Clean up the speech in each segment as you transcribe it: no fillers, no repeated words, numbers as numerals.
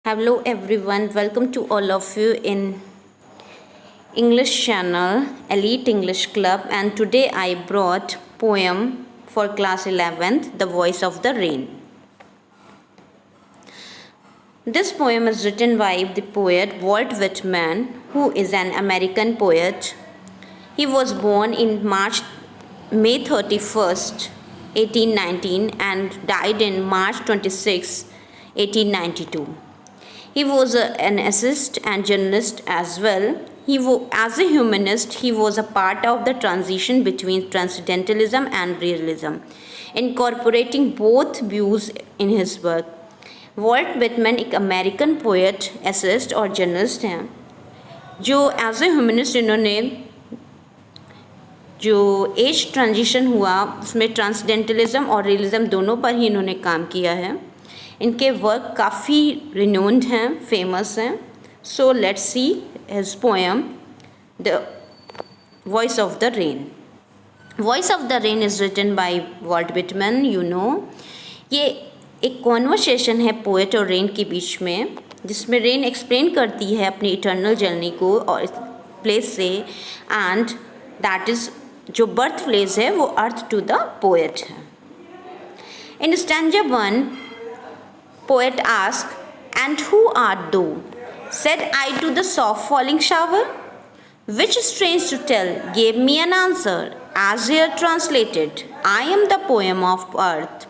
Hello everyone, welcome to all of you in English channel Elite English Club, and today I brought poem for class 11th, The Voice of the Rain. This poem is written by the poet Walt Whitman, who is an American poet. He was born in May 31st, 1819 and died in March 26, 1892. He was an essayist and journalist as well. As a humanist, he was a part of the transition between transcendentalism and realism, incorporating both views in his work. Walt Whitman एक American poet, assets और journalist हैं जो as a humanist इन्होंने जो as transition हुआ उसमें ट्रांसडेंटलिज्म और realism दोनों पर ही इन्होंने काम किया है. इनके वर्क काफ़ी रिनोन्ड हैं, फेमस हैं. So let's see his poem the voice of the rain. Voice of the rain is written by Walt Whitman. ये एक कॉन्वर्सेशन है पोएट और रेन के बीच में, जिसमें रेन एक्सप्लेन करती है अपनी इटर्नल जर्नी को और इस प्लेस से, एंड दैट इज़ जो बर्थ प्लेस है वो अर्थ टू द पोएट है. इन stanza 1 poet asked, "And who art thou?" Said I to the soft falling shower, which strange to tell gave me an answer, as here translated, "I am the poem of earth."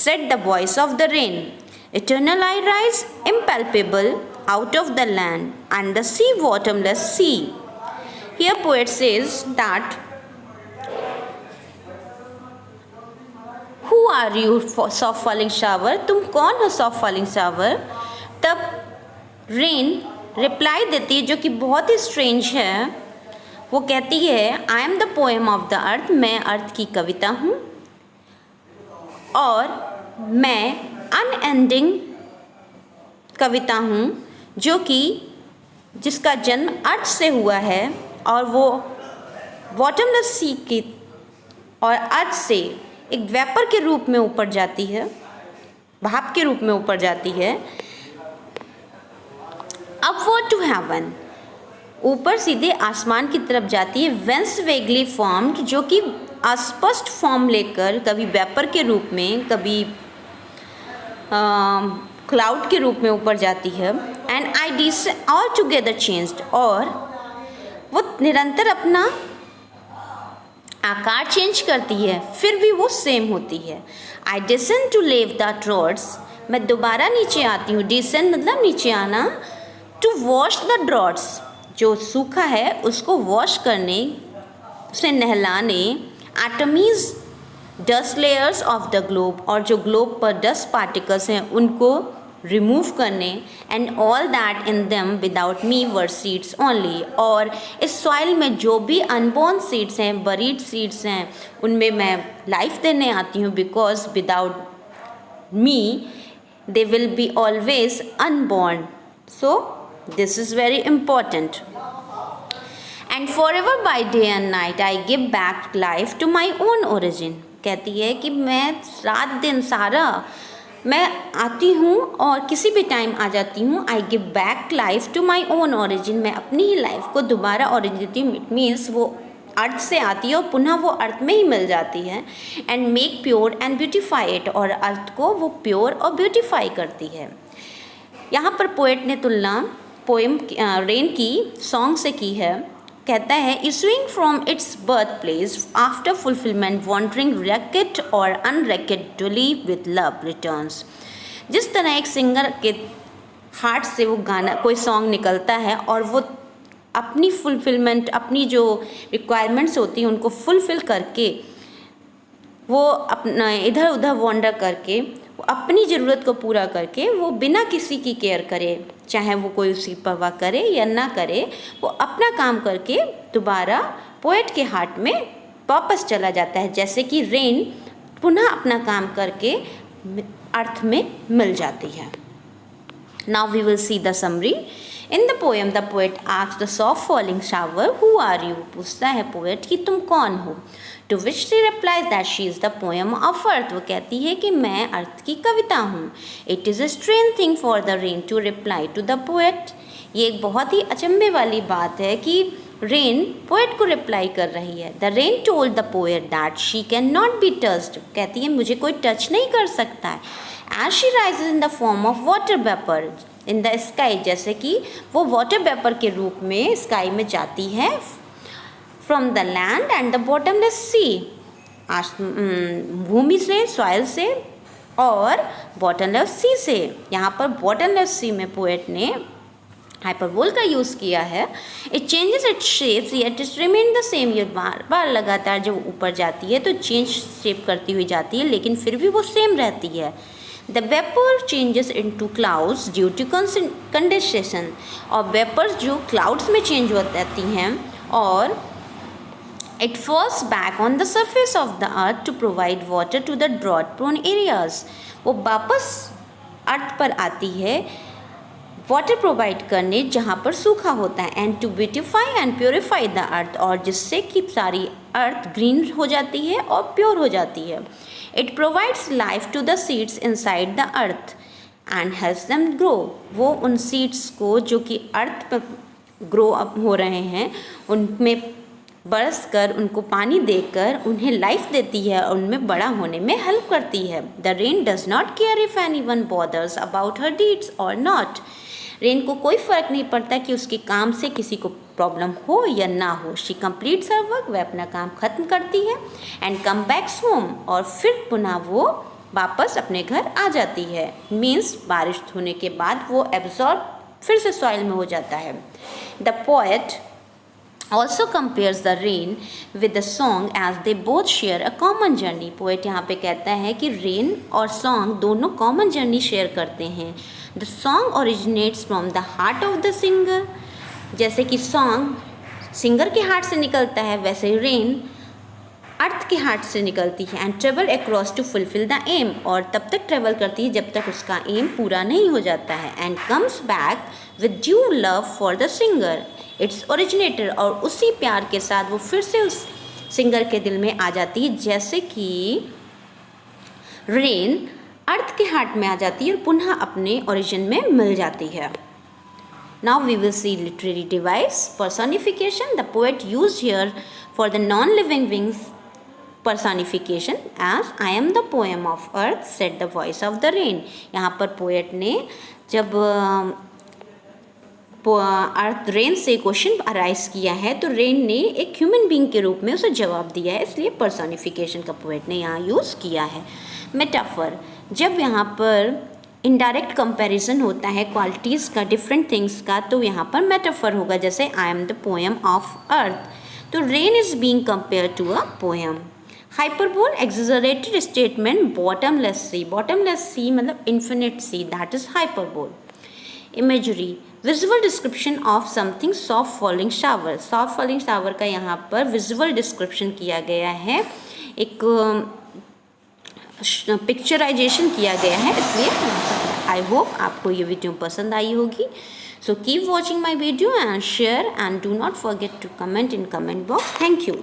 Said the voice of the rain, "Eternal I rise, impalpable, out of the land, and the sea bottomless sea." Here poet says that, "Who are you, soft falling shower?" तुम कौन हो soft falling shower? तब rain reply देती है जो कि बहुत ही strange है. वो कहती है, "आई am the poem of the अर्थ." मैं अर्थ की कविता हूँ और मैं अनएंडिंग कविता हूँ जो कि जिसका जन्म अर्थ से हुआ है और वो बॉटमलेस सी की और अर्थ से एक वेपर के रूप में ऊपर जाती है, भाप के रूप में ऊपर जाती है. अपवर्ड टू हेवन, ऊपर सीधे आसमान की तरफ जाती है. वेंस वेगली फॉर्म्ड, जो कि अस्पष्ट फॉर्म लेकर कभी वेपर के रूप में, कभी क्लाउड के रूप में ऊपर जाती है. And I descend all together changed, और वो निरंतर अपना आकार चेंज करती है, फिर भी वो सेम होती है. आई डिसेंड टू लेव द ड्रॉट्स, मैं दोबारा नीचे आती हूँ. डिसेंड मतलब नीचे आना. टू वॉश द ड्रॉट्स, जो सूखा है उसको वॉश करने, उसे नहलाने. Atomises dust layers of the globe, और जो ग्लोब पर डस्ट पार्टिकल्स हैं उनको रिमूव करने. And all that in them without me were seeds only, और इस सॉइल में जो भी अनबोर्न सीड्स हैं, बरीड सीड्स हैं, उनमें मैं लाइफ देने आती हूँ. Because without me they will be always unborn. So this is very important. And for ever by day and night I give back life to my own origin. कहती है कि मैं रात दिन सारा मैं आती हूँ और किसी भी टाइम आ जाती हूँ. I give back life to my own origin, मैं अपनी ही लाइफ को दोबारा ओरिजिन देती हूँ. इट मीन्स वो अर्थ से आती है और पुनः वो अर्थ में ही मिल जाती है. And make pure and beautify it, और अर्थ को वो प्योर और ब्यूटिफाई करती है. यहाँ पर पोएट ने तुलना पोएम रेन की सॉन्ग से की है. कहता है, issuing from its birth place after fulfilment, wandering reck'd और unreck'd duly with love returns. जिस तरह एक सिंगर के हार्ट से वो गाना, कोई सॉन्ग निकलता है और वो अपनी फुलफिलमेंट, अपनी जो रिक्वायरमेंट्स होती हैं उनको फुलफिल करके, वो अपना इधर उधर वॉन्डर करके, वो अपनी ज़रूरत को पूरा करके, वो बिना किसी की केयर करे, चाहे वो कोई उसकी परवाह करे या ना करे, वो अपना काम करके दोबारा पोएट के हार्ट में वापस चला जाता है. जैसे कि रेन पुनः अपना काम करके अर्थ में मिल जाती है. Now we will see the summary. In the poem the poet asks the soft falling shower who are you, पूछता है पोएट कि तुम कौन हो। To which she replies that she is the poem of earth, वो कहती है कि मैं अर्थ की कविता हूँ। It is a strange thing for the rain to reply to the poet, ये एक बहुत ही अचंभे वाली बात है कि रेन पोएट को रिप्लाई कर रही है। The rain told the poet that she can not be touched, कहती है मुझे कोई टच नहीं कर सकता है। As she rises in the form of water vapour in the sky, जैसे कि वो वाटर वेपर के रूप में स्काई में जाती है। From the land and the bottomless sea, भूमि से, सॉइल से और बॉटमलेस सी से। यहाँ पर बॉटमलेस सी में पोएट ने हाइपरबोल का यूज़ किया है। It changes it shapes yet it remain the same, ये बार बार लगातार जब ऊपर जाती है तो चेंज शेप करती हुई जाती है, लेकिन फिर भी वो सेम रहती है। The vapour changes into clouds due to condensation, और वेपर्स जो क्लाउड्स में चेंज हो जाती हैं और it falls back on the surface of the earth to provide water to the drought prone areas, वो वापस अर्थ पर आती है वाटर प्रोवाइड करने जहाँ पर सूखा होता है। And to beautify and purify the earth, और जिससे कि सारी अर्थ ग्रीन हो जाती है और प्योर हो जाती है। It provides life to the seeds inside the earth and helps them grow, वो उन सीड्स को जो कि अर्थ पर ग्रो अप हो रहे हैं उनमें बरस कर, उनको पानी देकर उन्हें लाइफ देती है और उनमें बड़ा होने में हेल्प करती है। The rain does not care if any one bothers about her deeds और नॉट, रेन को कोई फ़र्क नहीं पड़ता कि उसके काम से किसी को प्रॉब्लम हो या ना हो। शी कम्प्लीट्स हर वर्क, वह अपना काम ख़त्म करती है। एंड कम बैक्स होम, और फिर पुनः वो वापस अपने घर आ जाती है। मीन्स बारिश होने के बाद वो एब्जॉर्ब फिर से सॉइल में हो जाता है। The poet also compares the rain with the song as they both share a common journey, poet यहाँ पे कहता है कि रेन और सॉन्ग दोनों कॉमन जर्नी शेयर करते हैं। The song originates from the heart of the singer, जैसे कि सॉन्ग सिंगर के हार्ट से निकलता है वैसे रेन अर्थ के हार्ट से निकलती है। And travel across to fulfil the aim, और तब तक ट्रेवल करती है जब तक उसका एम पूरा नहीं हो जाता है। And comes back with due love for the singer it's originator, और उसी प्यार के साथ वो फिर से उस सिंगर के दिल में आ जाती है, जैसे कि रेन अर्थ के हार्ट में आ जाती है और पुनः अपने ओरिजिन में मिल जाती है। Now we will see literary device personification. The poet used here for the non-living beings personification as I am the poem of earth, said the voice of the rain. यहाँ पर पोएट ने जब अर्थ rain से question arise किया है तो rain ने एक ह्यूमन बींग के रूप में उसे जवाब दिया है, इसलिए पर्सोनिफिकेशन का पोएट ने यहाँ यूज़ किया है। मेटाफर, जब यहाँ पर इनडायरेक्ट कंपैरिजन होता है क्वालिटीज़ का डिफरेंट थिंग्स का, तो यहाँ पर मेटाफर होगा, जैसे I am the poem of earth, तो rain is being compare to a poem. Hyperbole, exaggerated statement, bottomless sea, bottomless sea मतलब infinite sea, that is hyperbole. Imagery, visual description of something soft falling shower, soft falling shower का यहाँ पर visual description किया गया है, एक picturisation किया गया है, इसलिए आई होप आपको ये वीडियो पसंद आई होगी। So keep watching my video and share and do not forget to comment in comment box. Thank you.